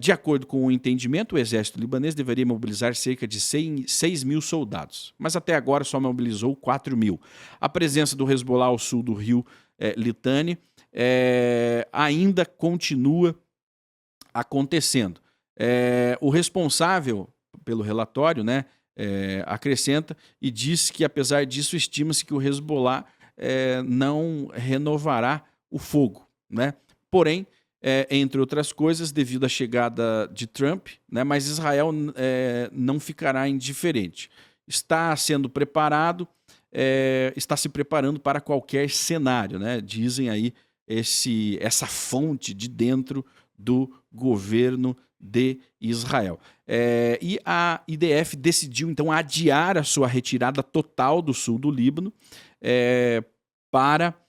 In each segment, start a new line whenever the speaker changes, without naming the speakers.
De acordo com o entendimento, o exército libanês deveria mobilizar cerca de 6 mil soldados, mas até agora só mobilizou 4 mil. A presença do Hezbollah ao sul do rio Litani ainda continua acontecendo. O responsável pelo relatório, né, acrescenta e diz que, apesar disso, estima-se que o Hezbollah não renovará o fogo, né? Porém, entre outras coisas, devido à chegada de Trump, né, mas Israel não ficará indiferente. Está sendo preparado, está se preparando para qualquer cenário, né? Dizem aí essa fonte de dentro do governo de Israel. E a IDF decidiu, então, adiar a sua retirada total do sul do Líbano para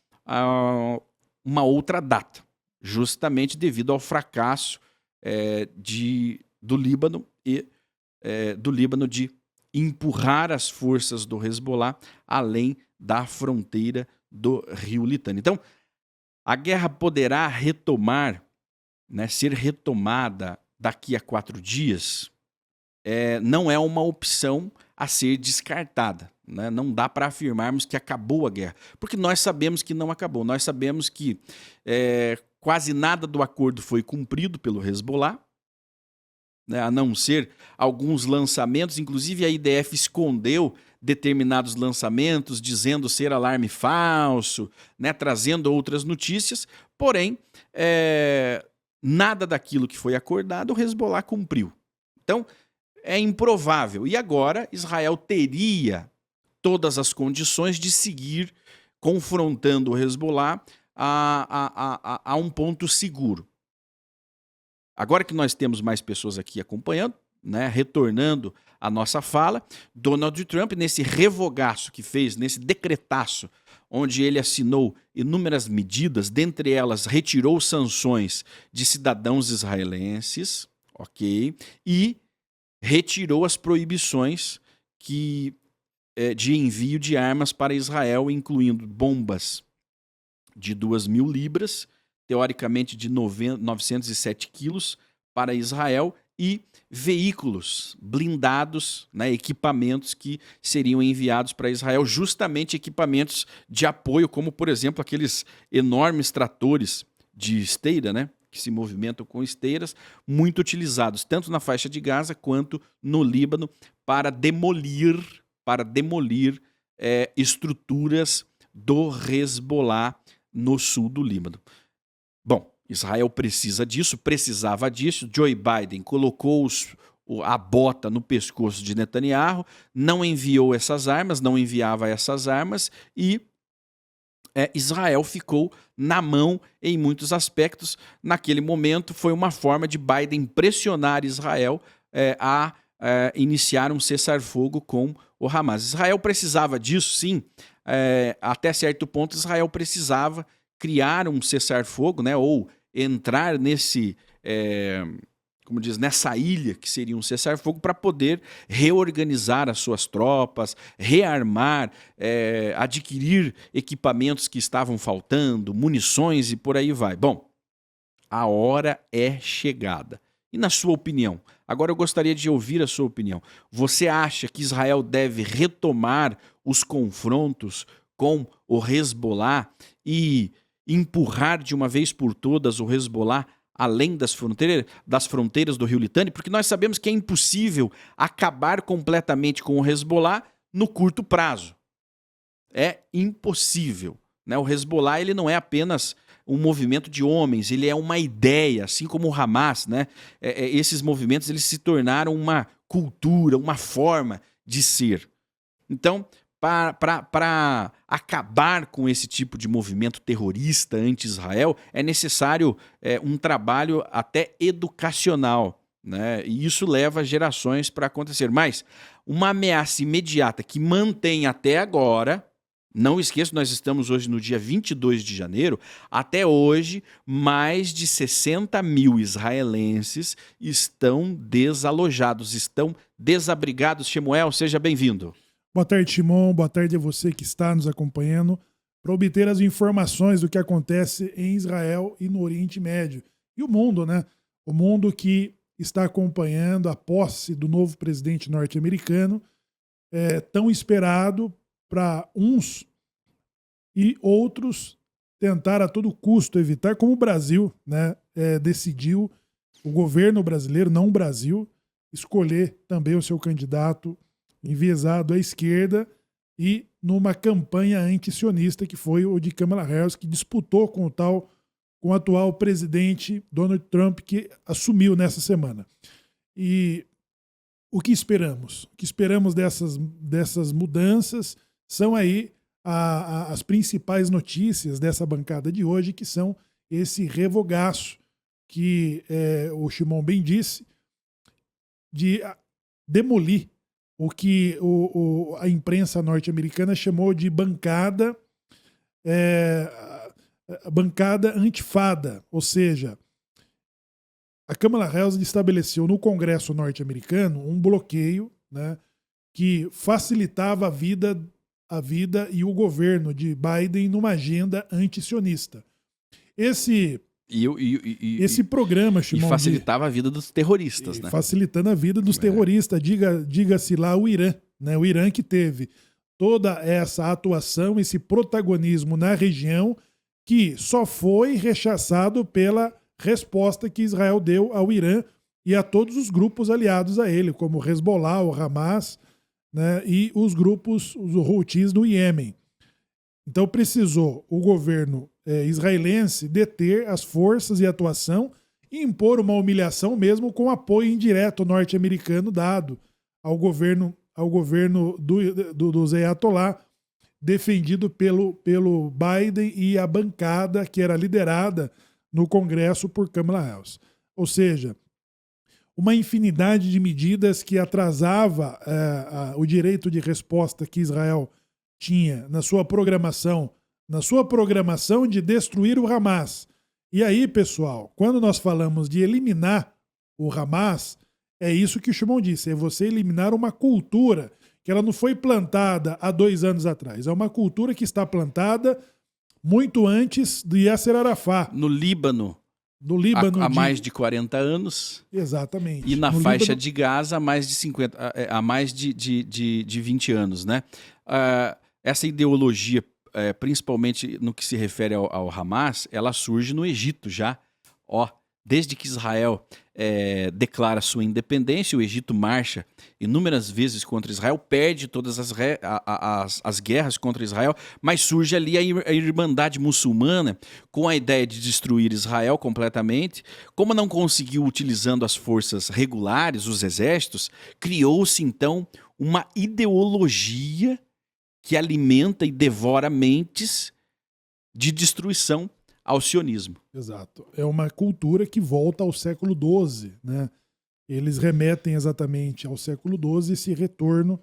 uma outra data, justamente devido ao fracasso do Líbano de empurrar as forças do Hezbollah além da fronteira do rio Litani. Então, a guerra poderá retomar, né, ser retomada daqui a 4 dias, não é uma opção a ser descartada, né? Não dá para afirmarmos que acabou a guerra, porque nós sabemos que não acabou. Nós sabemos que quase nada do acordo foi cumprido pelo Hezbollah, né, a não ser alguns lançamentos. Inclusive a IDF escondeu determinados lançamentos, dizendo ser alarme falso, né, trazendo outras notícias, porém, nada daquilo que foi acordado o Hezbollah cumpriu. Então, é improvável. E agora Israel teria todas as condições de seguir confrontando o Hezbollah a um ponto seguro. Agora que nós temos mais pessoas aqui acompanhando, né, retornando a nossa fala, Donald Trump, nesse revogaço que fez, nesse decretaço, onde ele assinou inúmeras medidas, dentre elas retirou sanções de cidadãos israelenses, ok, e retirou as proibições de envio de armas para Israel, incluindo bombas de 2.000 libras, teoricamente de 907 quilos, para Israel, e veículos blindados, né, equipamentos que seriam enviados para Israel, justamente equipamentos de apoio, como, por exemplo, aqueles enormes tratores de esteira, né, que se movimentam com esteiras, muito utilizados, tanto na faixa de Gaza quanto no Líbano, para demolir estruturas do Hezbollah no sul do Líbano. Bom, Israel precisava disso. Joe Biden colocou a bota no pescoço de Netanyahu, não enviava essas armas e Israel ficou na mão em muitos aspectos. Naquele momento foi uma forma de Biden pressionar Israel a iniciar um cessar-fogo com o Hamas. Israel precisava disso, sim. Até certo ponto, Israel precisava criar um cessar-fogo, né, ou entrar nessa ilha que seria um cessar-fogo para poder reorganizar as suas tropas, rearmar, adquirir equipamentos que estavam faltando, munições e por aí vai. Bom, a hora é chegada. E na sua opinião? Agora eu gostaria de ouvir a sua opinião. Você acha que Israel deve retomar os confrontos com o Hezbollah e empurrar de uma vez por todas o Hezbollah além das fronteiras do rio Litani? Porque nós sabemos que é impossível acabar completamente com o Hezbollah no curto prazo. É impossível, né? O Hezbollah, ele não é apenas um movimento de homens, ele é uma ideia, assim como o Hamas, né? Esses movimentos, eles se tornaram uma cultura, uma forma de ser. Então, para acabar com esse tipo de movimento terrorista anti-Israel, é necessário um trabalho até educacional, né? E isso leva gerações para acontecer. Mas uma ameaça imediata que mantém até agora, não esqueça, nós estamos hoje no dia 22 de janeiro, até hoje mais de 60 mil israelenses estão desalojados, estão desabrigados. Shemuel, seja bem-vindo.
Boa tarde, Shimon. Boa tarde a você que está nos acompanhando para obter as informações do que acontece em Israel e no Oriente Médio. E o mundo, né? O mundo que está acompanhando a posse do novo presidente norte-americano, tão esperado para uns e outros tentar a todo custo evitar, como o Brasil, né, decidiu, o governo brasileiro, não o Brasil, escolher também o seu candidato enviesado à esquerda e numa campanha anti-sionista que foi o de Kamala Harris, que disputou com o atual presidente Donald Trump, que assumiu nessa semana. E o que esperamos? O que esperamos dessas mudanças são aí as principais notícias dessa bancada de hoje, que são esse revogaço que o Shimon bem disse, de demolir o que a imprensa norte-americana chamou de bancada antifada, ou seja, a Kamala Harris estabeleceu no Congresso norte-americano um bloqueio, né, que facilitava a vida e o governo de Biden numa agenda anti-sionista. Esse programa, Shimon,
e facilitava a vida dos terroristas, né?
Facilitando a vida dos terroristas, diga-se lá o Irã, né? O Irã que teve toda essa atuação, esse protagonismo na região, que só foi rechaçado pela resposta que Israel deu ao Irã e a todos os grupos aliados a ele, como o Hezbollah, o Hamas, né, e os grupos, os Houthis do Iêmen. Então precisou o governo israelense deter as forças e atuação e impor uma humilhação mesmo com apoio indireto norte-americano dado ao governo do Zé Ayatollah, defendido pelo Biden e a bancada que era liderada no Congresso por Kamala Harris. Ou seja, uma infinidade de medidas que atrasava o direito de resposta que Israel tinha na sua programação de destruir o Hamas. E aí, pessoal, quando nós falamos de eliminar o Hamas, é isso que o Shimon disse, é você eliminar uma cultura que ela não foi plantada há 2 anos atrás. É uma cultura que está plantada muito antes de Yasser Arafat.
No Líbano. Há mais de 40 anos.
Exatamente.
E na faixa de Gaza há mais de 20 anos, né? Essa ideologia, principalmente no que se refere ao Hamas, ela surge no Egito já. Desde que Israel declara sua independência, o Egito marcha inúmeras vezes contra Israel, perde todas as guerras contra Israel, mas surge ali a Irmandade Muçulmana com a ideia de destruir Israel completamente. Como não conseguiu utilizando as forças regulares, os exércitos, criou-se então uma ideologia que alimenta e devora mentes de destruição ao sionismo.
Exato. É uma cultura que volta ao século XII, né? Eles remetem exatamente ao século XII, esse retorno,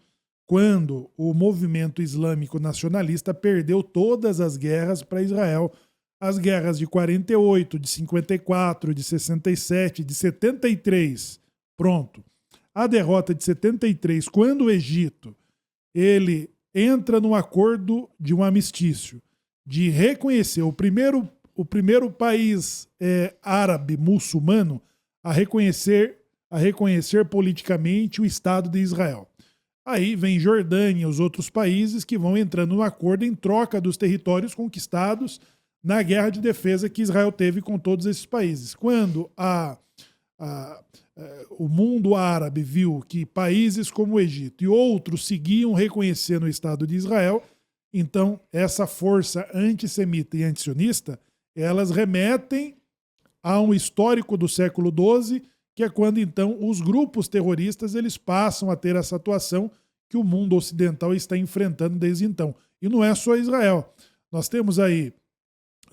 quando o movimento islâmico nacionalista perdeu todas as guerras para Israel. As guerras de 48, de 54, de 67, de 73. Pronto. A derrota de 73, quando o Egito ele entra num acordo de um amistício, de reconhecer o primeiro país árabe muçulmano a reconhecer politicamente o Estado de Israel. Aí vem Jordânia e os outros países que vão entrando no acordo em troca dos territórios conquistados na guerra de defesa que Israel teve com todos esses países. Quando o mundo árabe viu que países como o Egito e outros seguiam reconhecendo o Estado de Israel, então essa força antissemita e antisionista, elas remetem a um histórico do século XII, que é quando então os grupos terroristas eles passam a ter essa atuação que o mundo ocidental está enfrentando desde então. E não é só Israel. Nós temos aí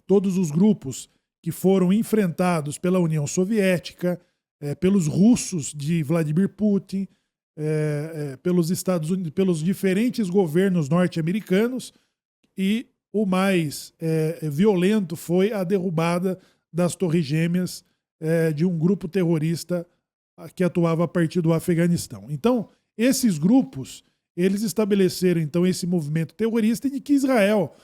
todos os grupos que foram enfrentados pela União Soviética, pelos russos de Vladimir Putin, pelos Estados Unidos, pelos diferentes governos norte-americanos, e o mais violento foi a derrubada das Torres Gêmeas de um grupo terrorista que atuava a partir do Afeganistão. Então, esses grupos, eles estabeleceram então esse movimento terrorista de que Israel,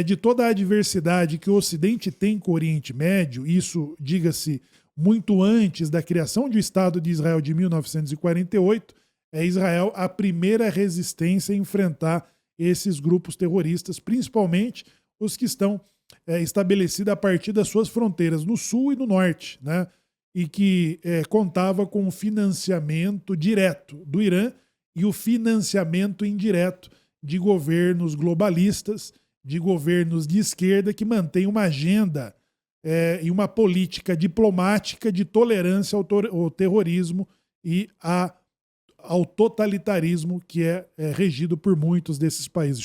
de toda a adversidade que o Ocidente tem com o Oriente Médio, isso, diga-se, muito antes da criação do Estado de Israel de 1948, é Israel a primeira resistência a enfrentar esses grupos terroristas, principalmente os que estão estabelecidos a partir das suas fronteiras no sul e no norte, né? E que contava com o financiamento direto do Irã e o financiamento indireto de governos globalistas, de governos de esquerda que mantêm uma agenda e uma política diplomática de tolerância ao terrorismo e ao totalitarismo que é regido por muitos desses países.